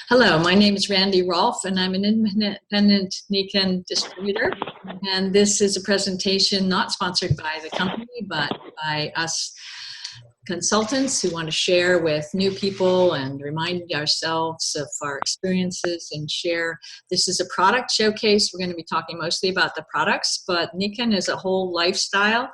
Hello, my name is Randy Rolfe, and I'm an independent Nikken distributor. And this is a presentation not sponsored by the company, but by us consultants who want to share with new people and remind ourselves of our experiences and share. This is a product showcase. We're going to be talking mostly about the products, but Nikken is a whole lifestyle,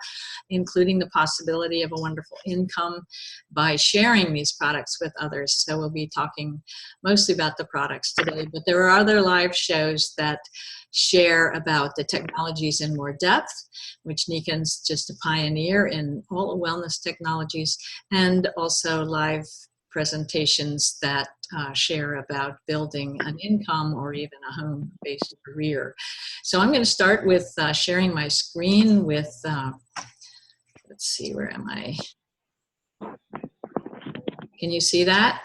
including the possibility of a wonderful income by sharing these products with others. So we'll be talking mostly about the products today, but there are other live shows that share about the technologies in more depth, which Nikken's just a pioneer in all the wellness technologies, and also live presentations that share about building an income or even a home-based career. So I'm going to start with sharing my screen with, let's see, where am I? Can you see that?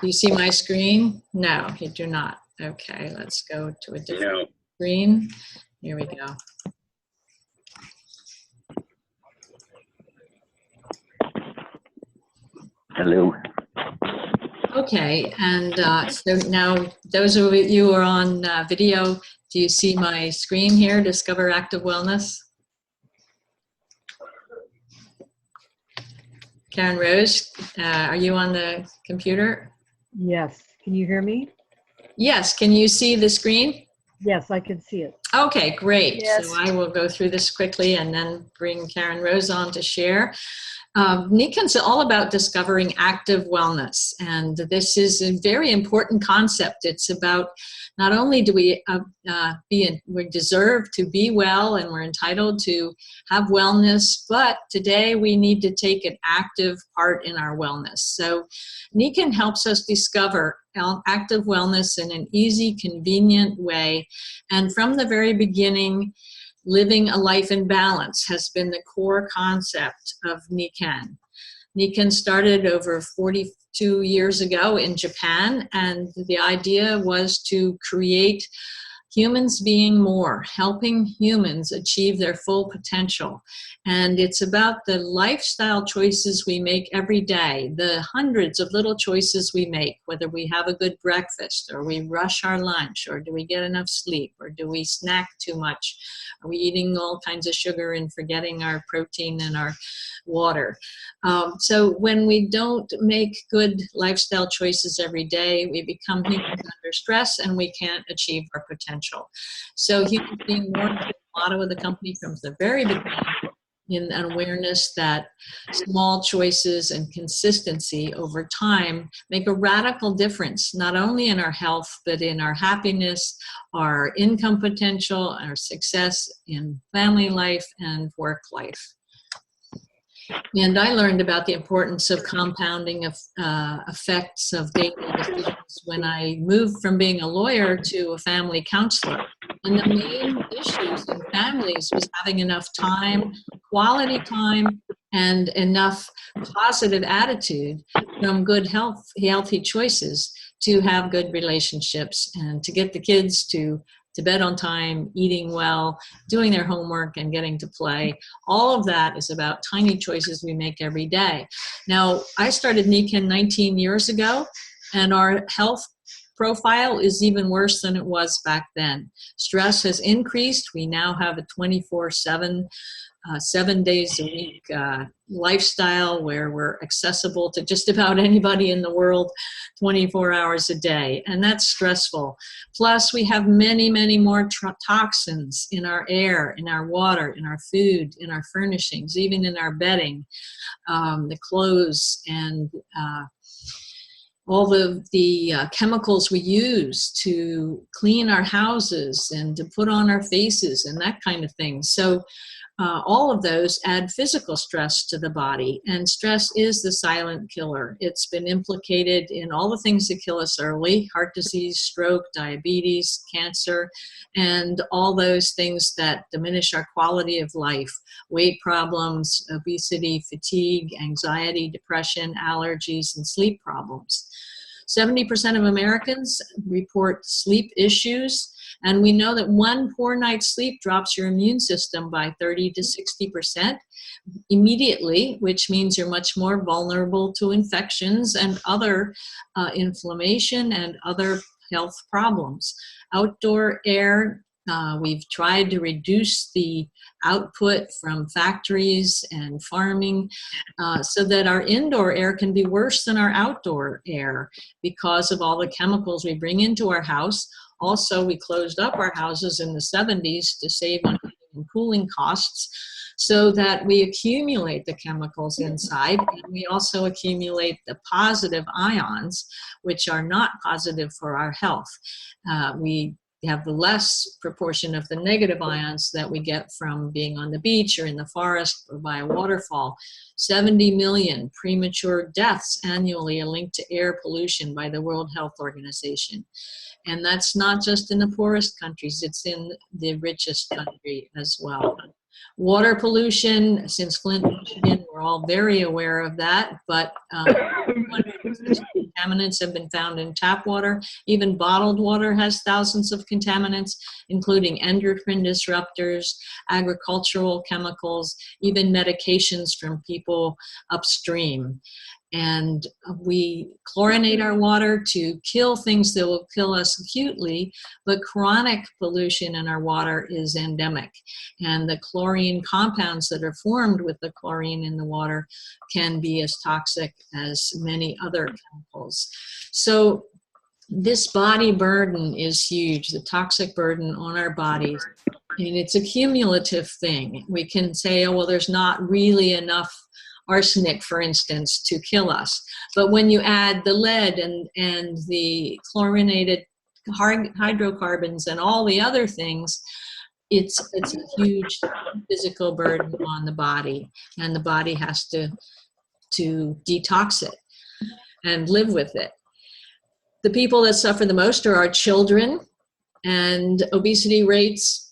Do you see my screen? No, you do not. Okay, let's go to a different screen. Here we go. Hello. Okay, and so now those of you who are on video, do you see my screen here, Discover Active Wellness? Karen Rose, are you on the computer? Yes. Can you hear me? Yes. Can you see the screen? Yes, I can see it. Okay, great. Yes. So I will go through this quickly and then bring Karen Rose on to share. Nikken's all about discovering active wellness, and this is a very important concept. It's about not only do we we deserve to be well and we're entitled to have wellness, but today we need to take an active part in our wellness. So Nikken helps us discover active wellness in an easy, convenient way, and from the very beginning, living a life in balance has been the core concept of Nikken. Nikken started over 42 years ago in Japan, and the idea was to create humans being more, helping humans achieve their full potential. And it's about the lifestyle choices we make every day, the hundreds of little choices we make, whether we have a good breakfast, or we rush our lunch, or do we get enough sleep, or do we snack too much? Are we eating all kinds of sugar and forgetting our protein and our water? So when we don't make good lifestyle choices every day, we become humans under stress and we can't achieve our potential. So humans being more, the motto of the company from the very beginning, in an awareness that small choices and consistency over time make a radical difference, not only in our health, but in our happiness, our income potential, our success in family life and work life. And I learned about the importance of compounding effects of daily decisions when I moved from being a lawyer to a family counselor. And the main issues in families was having enough time, quality time, and enough positive attitude from good healthy choices to have good relationships and to get the kids to bed on time, eating well, doing their homework, and getting to play. All of that is about tiny choices we make every day. Now, I started Nikken 19 years ago, and our health profile is even worse than it was back then. Stress has increased. We now have a 24/7, 7 days a week lifestyle where we're accessible to just about anybody in the world 24 hours a day, and that's stressful. Plus, we have many, many more toxins in our air, in our water, in our food, in our furnishings, even in our bedding, the clothes, and all of the chemicals we use to clean our houses and to put on our faces and that kind of thing. So all of those add physical stress to the body, and stress is the silent killer. It's been implicated in all the things that kill us early: heart disease, stroke, diabetes, cancer, and all those things that diminish our quality of life: weight problems, obesity, fatigue, anxiety, depression, allergies, and sleep problems. 70% of Americans report sleep issues, And we know that one poor night's sleep drops your immune system by 30 to 60% immediately, which means you're much more vulnerable to infections and other inflammation and other health problems. Outdoor air, we've tried to reduce the output from factories and farming so that our indoor air can be worse than our outdoor air because of all the chemicals we bring into our house. Also, we closed up our houses in the 70s to save on heating and cooling costs so that we accumulate the chemicals inside, and we also accumulate the positive ions, which are not positive for our health. We have the less proportion of the negative ions that we get from being on the beach or in the forest or by a waterfall. 70 million premature deaths annually are linked to air pollution by the World Health Organization. And that's not just in the poorest countries, it's in the richest country as well. Water pollution, since Flint, Michigan, we're all very aware of that, but contaminants have been found in tap water. Even bottled water has thousands of contaminants, including endocrine disruptors, agricultural chemicals, even medications from people upstream. And we chlorinate our water to kill things that will kill us acutely, but chronic pollution in our water is endemic. And the chlorine compounds that are formed with the chlorine in the water can be as toxic as many other chemicals. So this body burden is huge, the toxic burden on our bodies. And it's a cumulative thing. We can say, oh, well, there's not really enough arsenic, for instance, to kill us. But when you add the lead and the chlorinated hydrocarbons and all the other things, it's a huge physical burden on the body, and the body has to detox it and live with it. The people that suffer the most are our children, and obesity rates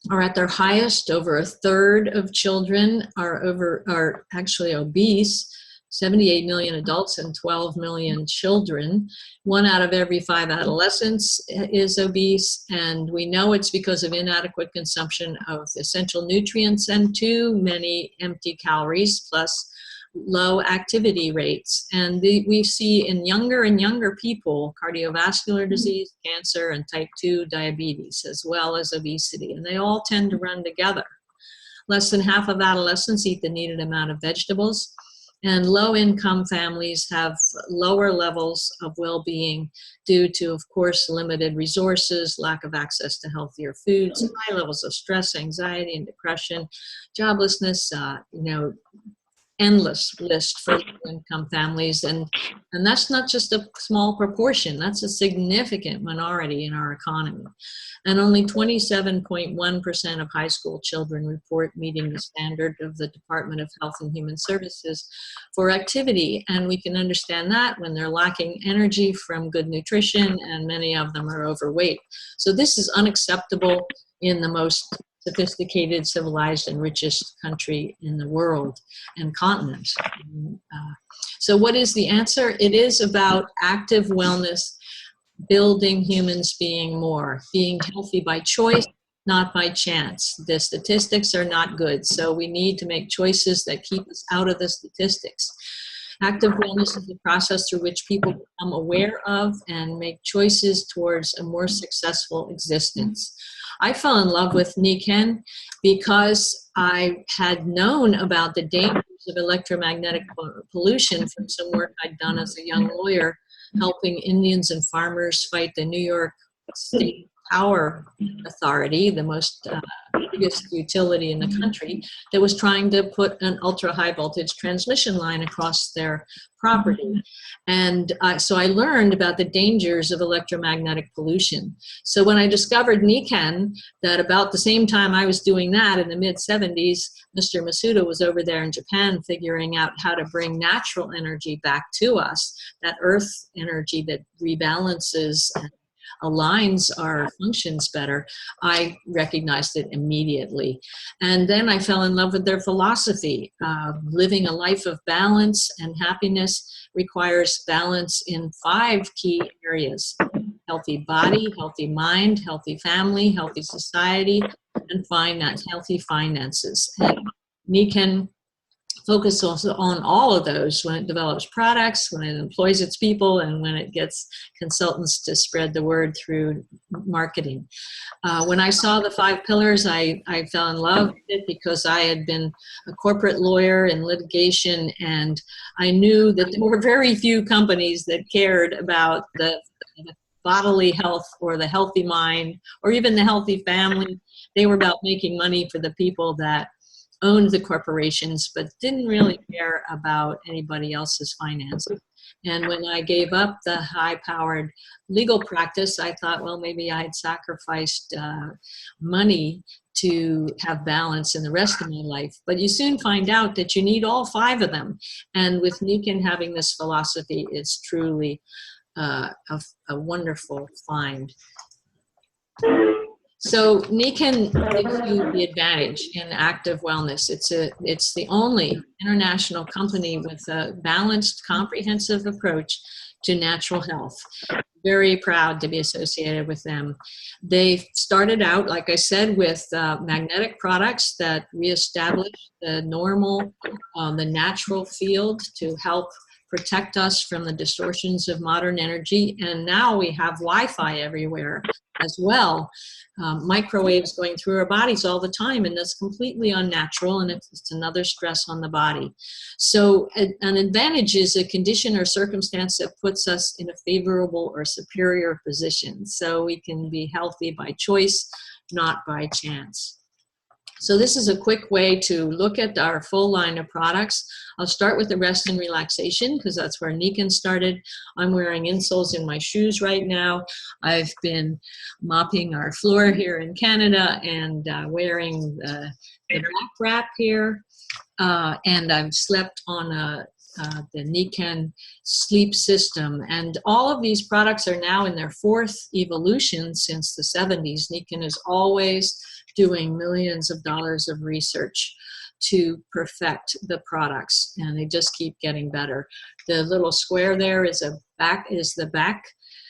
are at their highest. Over a third of children are actually obese. 78 million adults and 12 million children. 1 out of every 5 adolescents is obese, and we know it's because of inadequate consumption of essential nutrients and too many empty calories, plus low activity rates. And we see in younger and younger people cardiovascular disease, cancer, and type 2 diabetes, as well as obesity, and they all tend to run together. Less than half of adolescents eat the needed amount of vegetables, and low-income families have lower levels of well-being due to, of course, limited resources, lack of access to healthier foods, high levels of stress, anxiety, and depression, joblessness, endless list for low-income families, and that's not just a small proportion, that's a significant minority in our economy. And only 27.1% of high school children report meeting the standard of the Department of Health and Human Services for activity, and we can understand that when they're lacking energy from good nutrition, and many of them are overweight. So this is unacceptable in the most sophisticated, civilized, and richest country in the world and continent. So what is the answer? It is about active wellness, building humans being more, being healthy by choice, not by chance. The statistics are not good, so we need to make choices that keep us out of the statistics. Active wellness is the process through which people become aware of and make choices towards a more successful existence. I fell in love with Nikken because I had known about the dangers of electromagnetic pollution from some work I'd done as a young lawyer, helping Indians and farmers fight the New York State Power Authority, the most biggest utility in the country, that was trying to put an ultra high voltage transmission line across their property. And so I learned about the dangers of electromagnetic pollution. So when I discovered Nikken, that about the same time I was doing that in the mid-70s, Mr. Masuda was over there in Japan figuring out how to bring natural energy back to us, that earth energy that rebalances and aligns our functions better. I recognized it immediately. And then I fell in love with their philosophy. Living a life of balance and happiness requires balance in 5 key areas: healthy body, healthy mind, healthy family, healthy society, and finance, healthy finances. And Nikken focus also on all of those when it develops products, when it employs its people, and when it gets consultants to spread the word through marketing. When I saw the 5 pillars, I fell in love with it because I had been a corporate lawyer in litigation, and I knew that there were very few companies that cared about the bodily health or the healthy mind or even the healthy family. They were about making money for the people that owned the corporations, but didn't really care about anybody else's finances. And when I gave up the high-powered legal practice, I thought, well, maybe I had sacrificed money to have balance in the rest of my life. But you soon find out that you need all 5 of them. And with Nikken having this philosophy, it's truly a wonderful find. So Nikken gives you the advantage in active wellness. It's the only international company with a balanced, comprehensive approach to natural health. Very proud to be associated with them. They started out, like I said, with magnetic products that reestablish the normal, the natural field to help protect us from the distortions of modern energy. And now we have Wi-Fi everywhere as well. Microwaves going through our bodies all the time, and that's completely unnatural, and it's another stress on the body. So an advantage is a condition or circumstance that puts us in a favorable or superior position. So we can be healthy by choice, not by chance. So this is a quick way to look at our full line of products. I'll start with the rest and relaxation because that's where Nikken started. I'm wearing insoles in my shoes right now. I've been mopping our floor here in Canada and wearing the back wrap here. And I've slept on the Nikken sleep system. And all of these products are now in their 4th evolution since the 70s. Nikken is always doing millions of dollars of research to perfect the products, and they just keep getting better. The little square there is the back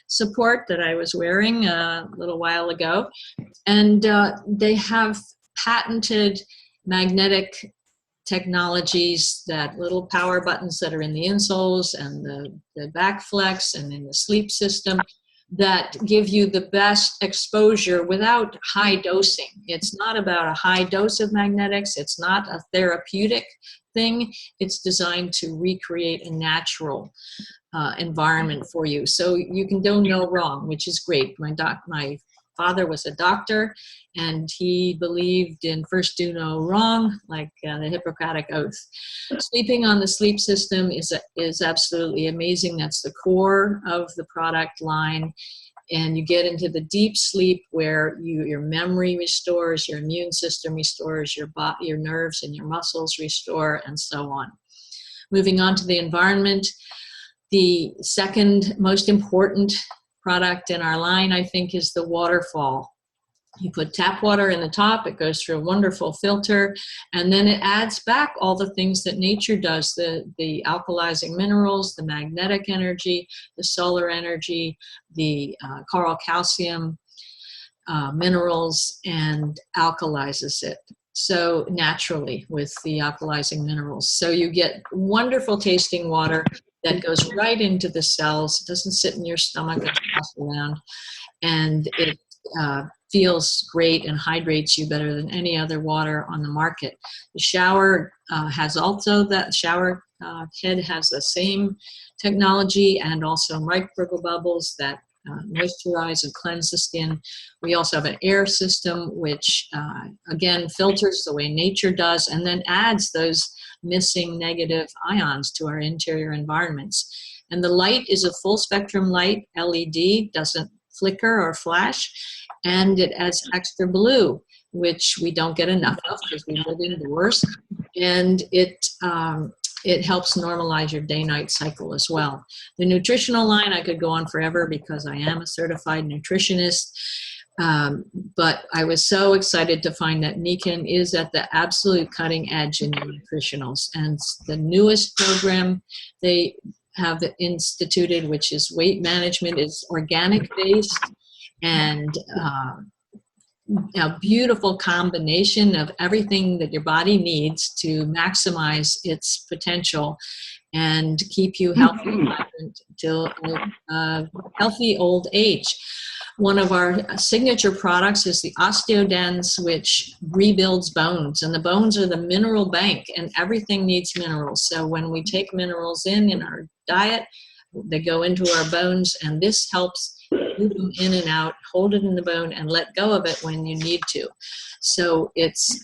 support that I was wearing a little while ago, and they have patented magnetic technologies, that little power buttons that are in the insoles and the back flex and in the sleep system, that give you the best exposure without high dosing. It's not about a high dose of magnetics. It's not a therapeutic thing. It's designed to recreate a natural environment for you. So you can do no wrong, which is great. My father was a doctor, and he believed in first do no wrong, like the Hippocratic Oath. Sleeping on the sleep system is absolutely amazing. That's the core of the product line. And you get into the deep sleep where your memory restores, your immune system restores, your nerves and your muscles restore, and so on. Moving on to the environment, the second most important product in our line, I think, is the waterfall. You put tap water in the top, it goes through a wonderful filter, and then it adds back all the things that nature does, the alkalizing minerals, the magnetic energy, the solar energy, the coral calcium minerals, and alkalizes it. So naturally with the alkalizing minerals. So you get wonderful tasting water that goes right into the cells. It doesn't sit in your stomach and pass around. And it feels great and hydrates you better than any other water on the market. The shower has also that shower head has the same technology, and also micro bubbles that moisturize and cleanse the skin. We also have an air system which again filters the way nature does, and then adds those missing negative ions to our interior environments. And the light is a full spectrum light, LED, doesn't flicker or flash, and it adds extra blue, which we don't get enough of because we live indoors, and it helps normalize your day-night cycle as well. The nutritional line, I could go on forever because I am a certified nutritionist, but I was so excited to find that Nikken is at the absolute cutting edge in the nutritionals. And the newest program they have instituted, which is weight management, is organic based, and a beautiful combination of everything that your body needs to maximize its potential and keep you healthy until a healthy old age. One of our signature products is the Osteodens, which rebuilds bones, and the bones are the mineral bank, and everything needs minerals. So when we take minerals in our diet, they go into our bones, and this helps move them in and out, hold it in the bone, and let go of it when you need to. So it's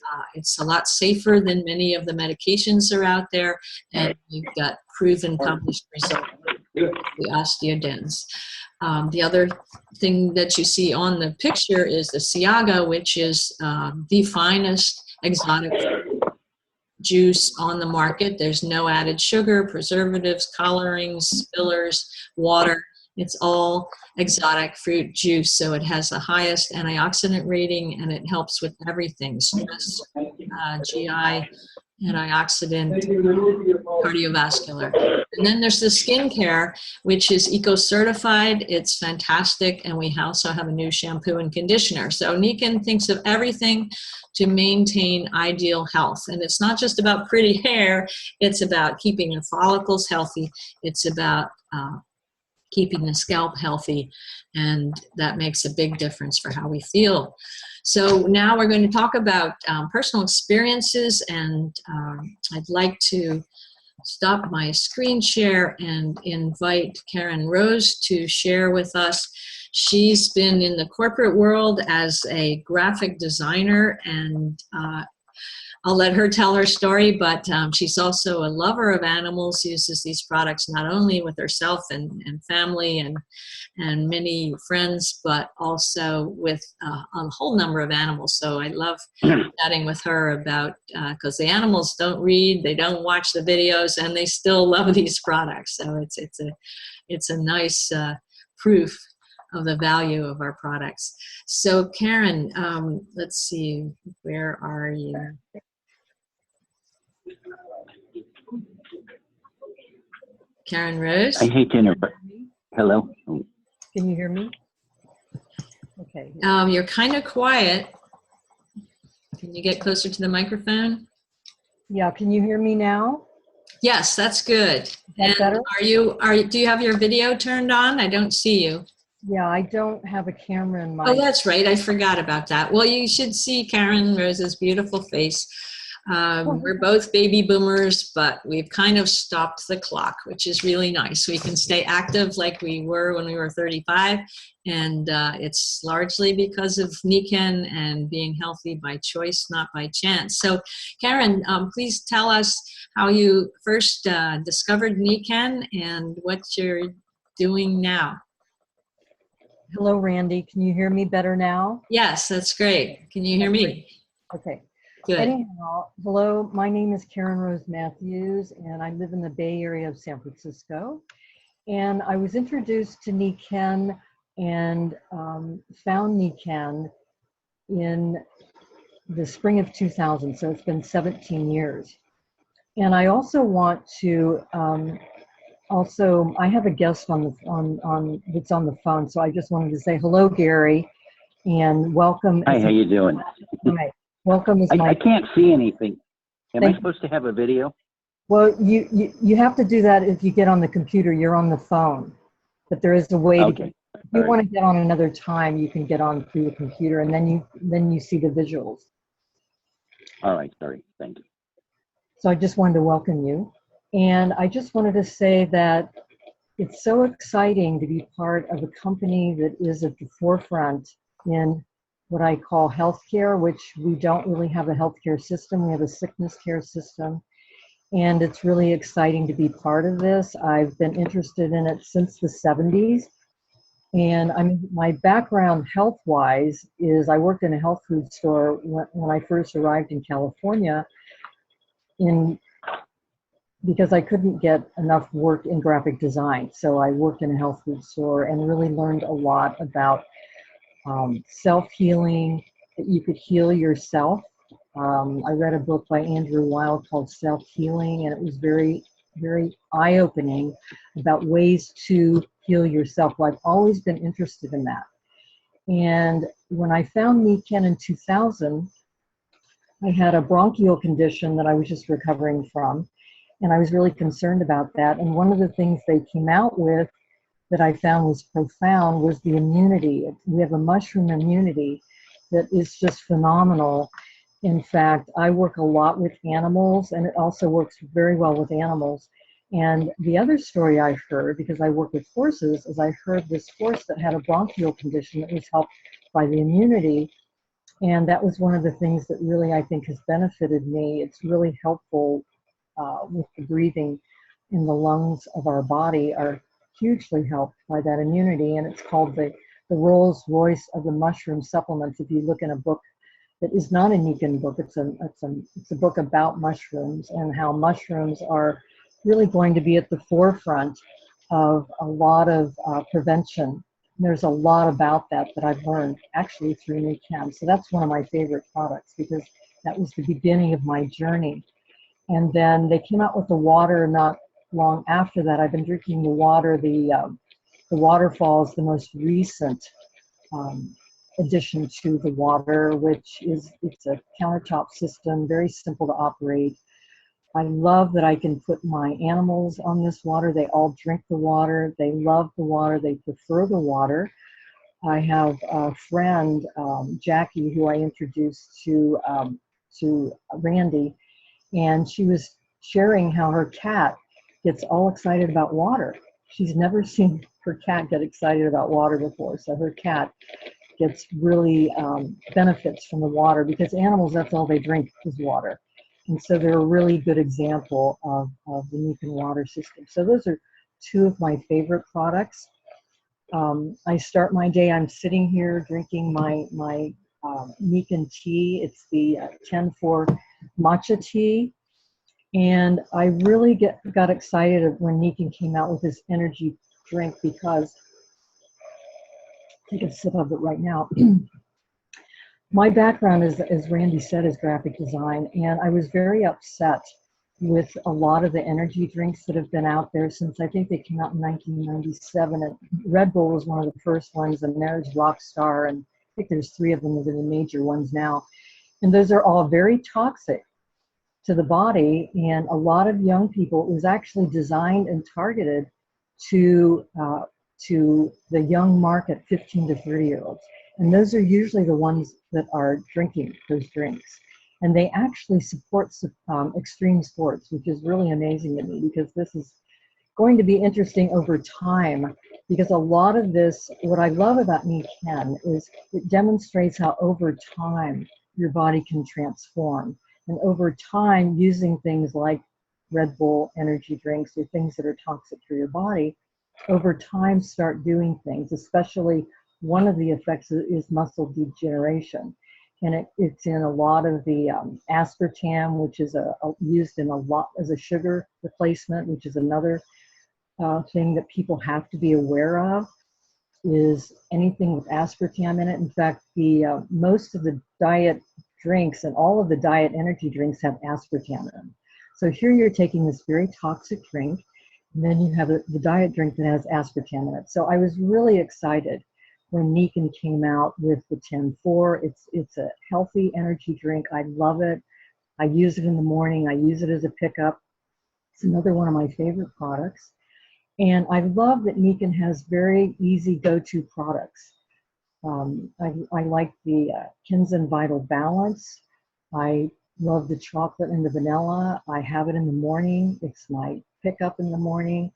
a lot safer than many of the medications that are out there, and you've got proven published results with the Osteodens. The other thing that you see on the picture is the Siaga, which is the finest exotic juice on the market. There's no added sugar, preservatives, colorings, fillers, water. It's all exotic fruit juice, so it has the highest antioxidant rating, and it helps with everything: stress, GI, antioxidant, cardiovascular. And then there's the skincare, which is eco-certified. It's fantastic, and we also have a new shampoo and conditioner. So Nikken thinks of everything to maintain ideal health. And it's not just about pretty hair, it's about keeping the follicles healthy. It's about keeping the scalp healthy, and that makes a big difference for how we feel. So now we're going to talk about personal experiences, and I'd like to stop my screen share and invite Karen Rose to share with us. She's been in the corporate world as a graphic designer, and I'll let her tell her story, but she's also a lover of animals, uses these products not only with herself and family and many friends, but also with a whole number of animals. So I love chatting with her about, because the animals don't read, they don't watch the videos, and they still love these products. So it's a nice proof of the value of our products. So Karen, let's see, where are you? Karen Rose? I hate to interrupt. Hello? Can you hear me? Okay. You're kind of quiet. Can you get closer to the microphone? Yeah, can you hear me now? Yes, that's good. Is that better? Do you have your video turned on? I don't see you. Yeah, I don't have a camera in my... Oh, that's right. I forgot about that. Well, you should see Karen Rose's beautiful face. We're both baby boomers, but we've kind of stopped the clock, which is really nice. We can stay active like we were when we were 35, and it's largely because of Nikken and being healthy by choice, not by chance. So, Karen, please tell us how you first discovered Nikken and what you're doing now. Hello, Randy. Can you hear me better now? Yes, that's great. Can you hear me? Okay. Good. Anyhow, hello, my name is Karen Rose Matthews, and I live in the Bay Area of San Francisco. And I was introduced to Nikken and found Nikken in the spring of 2000, so it's been 17 years. And I also want to, I have a guest on that's on the phone, so I just wanted to say hello, Gary, and welcome. Hi, how you doing? Hi. Welcome as my... I can't see anything. Am I supposed to have a video? Well, you have to do that if you get on the computer. You're on the phone. But there is a way to get... If you want to get on another time, you can get on through the computer, and then you see the visuals. All right, sorry. Thank you. So I just wanted to welcome you. And I just wanted to say that it's so exciting to be part of a company that is at the forefront in what I call healthcare, which we don't really have a healthcare system. We have a sickness care system. And it's really exciting to be part of this. I've been interested in it since the 70s. And my background health-wise is I worked in a health food store when I first arrived in California because I couldn't get enough work in graphic design. So I worked in a health food store and really learned a lot about self-healing, that you could heal yourself. I read a book by Andrew Weil called Self-Healing, and it was very very eye-opening about ways to heal yourself. Well, I've always been interested in that. And when I found Nikken in 2000, I had a bronchial condition that I was just recovering from, and I was really concerned about that. And one of the things they came out with that I found was profound was the immunity. We have a mushroom immunity that is just phenomenal. In fact, I work a lot with animals, and it also works very well with animals. And the other story I heard, because I work with horses, is I heard this horse that had a bronchial condition that was helped by the immunity. And that was one of the things that really, I think, has benefited me. It's really helpful with the breathing in the lungs of our body are hugely helped by that immunity. And it's called the Rolls Royce of the mushroom supplements. If you look in a book that is not a Nikken book, it's a book about mushrooms and how mushrooms are really going to be at the forefront of a lot of prevention. And there's a lot about that I've learned actually through Nikken. So that's one of my favorite products because that was the beginning of my journey. And then they came out with the water not long after that. I've been drinking the water. The waterfall is the most recent addition to the water, which it's a countertop system, very simple to operate. I love that I can put my animals on this water. They all drink the water. They love the water. They prefer the water. I have a friend, Jackie, who I introduced to Randy, and she was sharing how her cat gets all excited about water. She's never seen her cat get excited about water before. So her cat gets really benefits from the water because animals, that's all they drink is water. And so they're a really good example of the Nikken water system. So those are two of my favorite products. I start my day, I'm sitting here drinking my Nikken tea. It's the 10-4 matcha tea. And I really got excited when Nikken came out with this energy drink because, take a sip of it right now. My background is, as Randy said, is graphic design, and I was very upset with a lot of the energy drinks that have been out there since I think they came out in 1997. And Red Bull was one of the first ones, and there's Rockstar, and I think there's 3 of them that are the major ones now. And those are all very toxic to the body, and a lot of young people. It was actually designed and targeted to the young market, 15 to 30-year-olds. And those are usually the ones that are drinking those drinks. And they actually support extreme sports, which is really amazing to me because this is going to be interesting over time. Because a lot of this, what I love about Nikken is it demonstrates how over time your body can transform. And over time, using things like Red Bull energy drinks or things that are toxic for your body, over time start doing things, especially one of the effects is muscle degeneration. And it's in a lot of the aspartame, which is used in a lot as a sugar replacement, which is another thing that people have to be aware of, is anything with aspartame in it. In fact, the most of the diet drinks and all of the diet energy drinks have aspartame in them. So here you're taking this very toxic drink, and then you have the diet drink that has aspartame in it. So I was really excited when Nikken came out with the 10-4. It's a healthy energy drink. I love it. I use it in the morning. I use it as a pickup. It's another one of my favorite products. And I love that Nikken has very easy go-to products. I like the Kenzen Vital Balance. I love the chocolate and the vanilla. I have it in the morning. It's my pickup in the morning.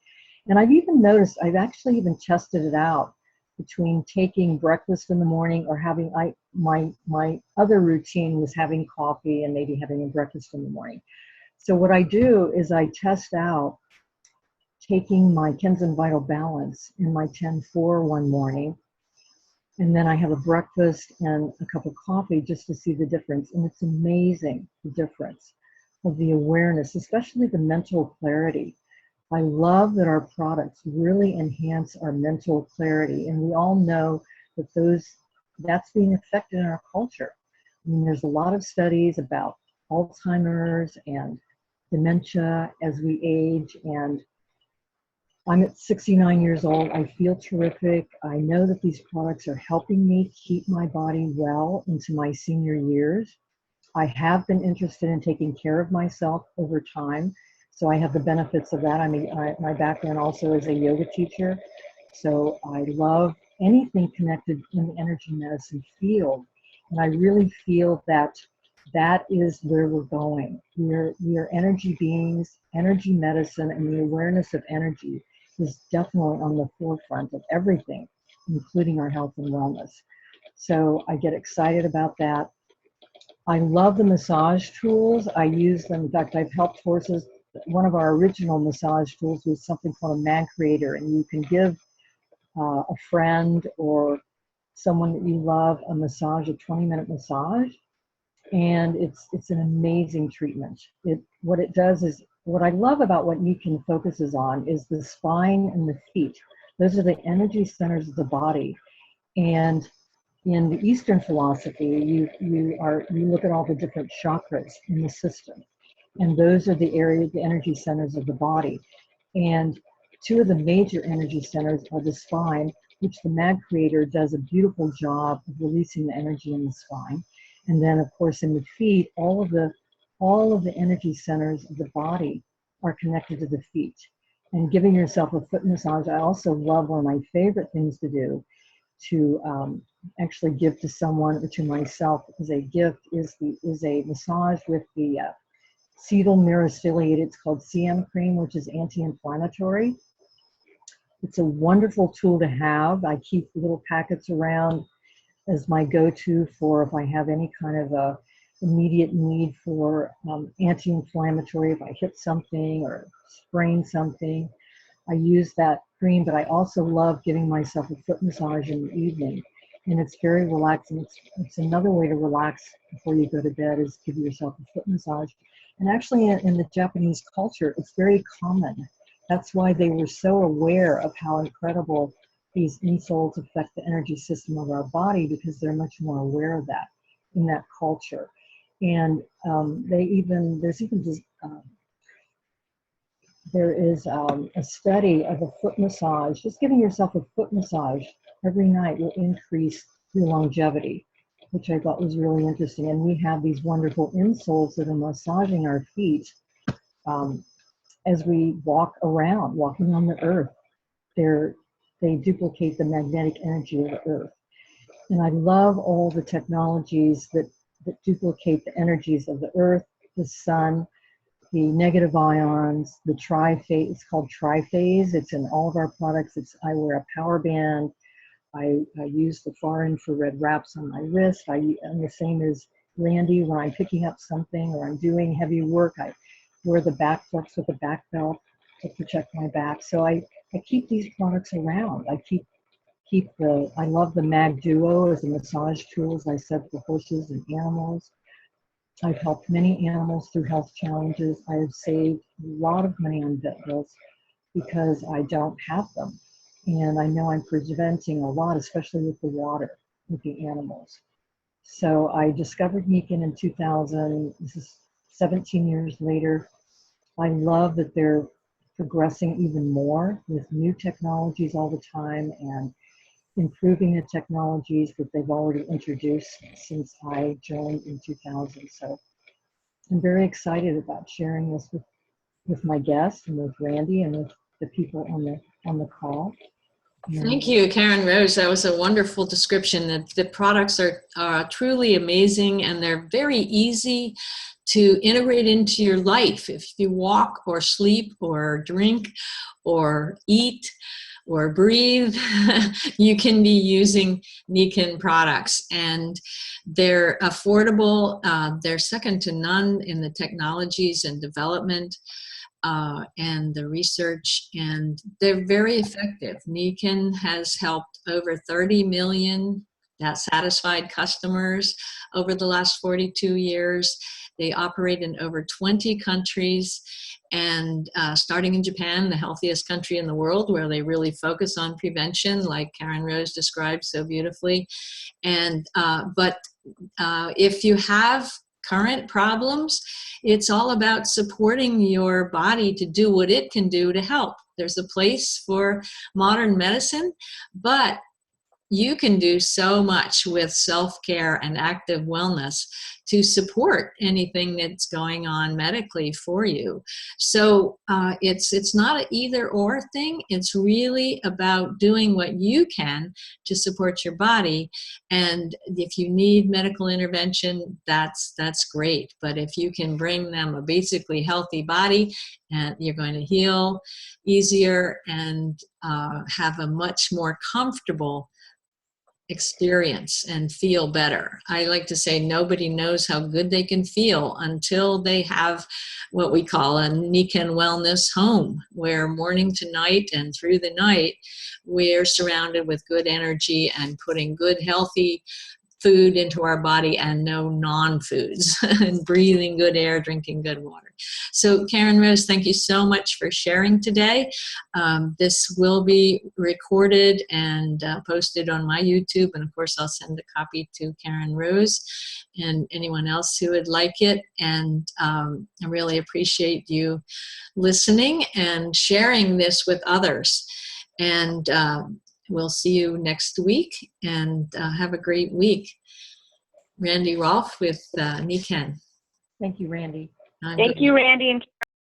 And I've even noticed, I've actually even tested it out between taking breakfast in the morning or having, my other routine was having coffee and maybe having a breakfast in the morning. So what I do is I test out taking my Kenzen Vital Balance in my 10-4 one morning, and then I have a breakfast and a cup of coffee just to see the difference. And it's amazing, the difference of the awareness, especially the mental clarity. I love that our products really enhance our mental clarity. And we all know that that's being affected in our culture. I mean, there's a lot of studies about Alzheimer's and dementia as we age. And I'm at 69 years old. I feel terrific. I know that these products are helping me keep my body well into my senior years. I have been interested in taking care of myself over time, so I have the benefits of that. My background also is a yoga teacher, so I love anything connected in the energy medicine field, and I really feel that that is where we're going. We are energy beings, energy medicine, and the awareness of energy is definitely on the forefront of everything, including our health and wellness. So I get excited about that. I love the massage tools. I use them. In fact, I've helped horses. One of our original massage tools was something called a mag creator, and you can give a friend or someone that you love a massage, a 20-minute massage, and it's an amazing treatment. What it does is, what I love about what Nikken focuses on is the spine and the feet. Those are the energy centers of the body, and in the Eastern philosophy, you look at all the different chakras in the system, and those are the energy centers of the body. And two of the major energy centers are the spine, which the Mag Creator does a beautiful job of releasing the energy in the spine. And then, of course, in the feet, all of the energy centers of the body are connected to the feet. And giving yourself a foot massage, I also love, one of my favorite things to do to actually give to someone or to myself as a gift is a massage with the cetyl myristyliate. It's called CM cream, which is anti-inflammatory. It's a wonderful tool to have. I keep little packets around as my go-to for if I have any kind of a immediate need for anti-inflammatory, if I hit something or sprain something. I use that cream, but I also love giving myself a foot massage in the evening. And it's very relaxing. It's another way to relax before you go to bed, is give yourself a foot massage. And actually in the Japanese culture, it's very common. That's why they were so aware of how incredible these insoles affect the energy system of our body, because they're much more aware of that in that culture. And there is a study of a foot massage. Just giving yourself a foot massage every night will increase your longevity, which I thought was really interesting. And we have these wonderful insoles that are massaging our feet as we walk around, walking on the earth. They duplicate the magnetic energy of the earth. And I love all the technologies that duplicate the energies of the earth, the sun, the negative ions, the triphase. It's called triphase. It's in all of our products. I wear a power band. I use the far infrared wraps on my wrist. I'm the same as Randy when I'm picking up something or I'm doing heavy work. I wear the back flex with a back belt to protect my back. So I keep these products around. I love the Mag Duo as a massage tool, as I said, for horses and animals. I've helped many animals through health challenges. I have saved a lot of money on vet bills because I don't have them. And I know I'm preventing a lot, especially with the water, with the animals. So I discovered Nikken in 2000. This is 17 years later. I love that they're progressing even more with new technologies all the time and improving the technologies that they've already introduced since I joined in 2000. So I'm very excited about sharing this with my guests and with Randy and with the people on the call. Thank you, Karen Rose. That was a wonderful description. The products are truly amazing, and they're very easy to integrate into your life. If you walk or sleep or drink or eat or breathe, you can be using Nikken products, and they're affordable. They're second to none in the technologies and development and the research, and they're very effective. Nikken has helped over 30 million satisfied customers over the last 42 years. They operate in over 20 countries, and starting in Japan, the healthiest country in the world, where they really focus on prevention, like Karen Rose described so beautifully. And but if you have current problems, it's all about supporting your body to do what it can do to help. There's a place for modern medicine, but you can do so much with self-care and active wellness to support anything that's going on medically for you. So it's not an either or thing. It's really about doing what you can to support your body. And if you need medical intervention, that's great. But if you can bring them a basically healthy body, and you're going to heal easier and have a much more comfortable experience and feel better. I like to say nobody knows how good they can feel until they have what we call a Nikken wellness home, where morning to night and through the night, we're surrounded with good energy and putting good, healthy food into our body and no non-foods, and breathing good air, drinking good water. So Karen Rose, thank you so much for sharing today. This will be recorded and posted on my YouTube, and of course I'll send a copy to Karen Rose and anyone else who would like it. And I really appreciate you listening and sharing this with others. And we'll see you next week, and have a great week. Randy Rolfe with Nikken. Thank you, Randy. Thank you, Randy and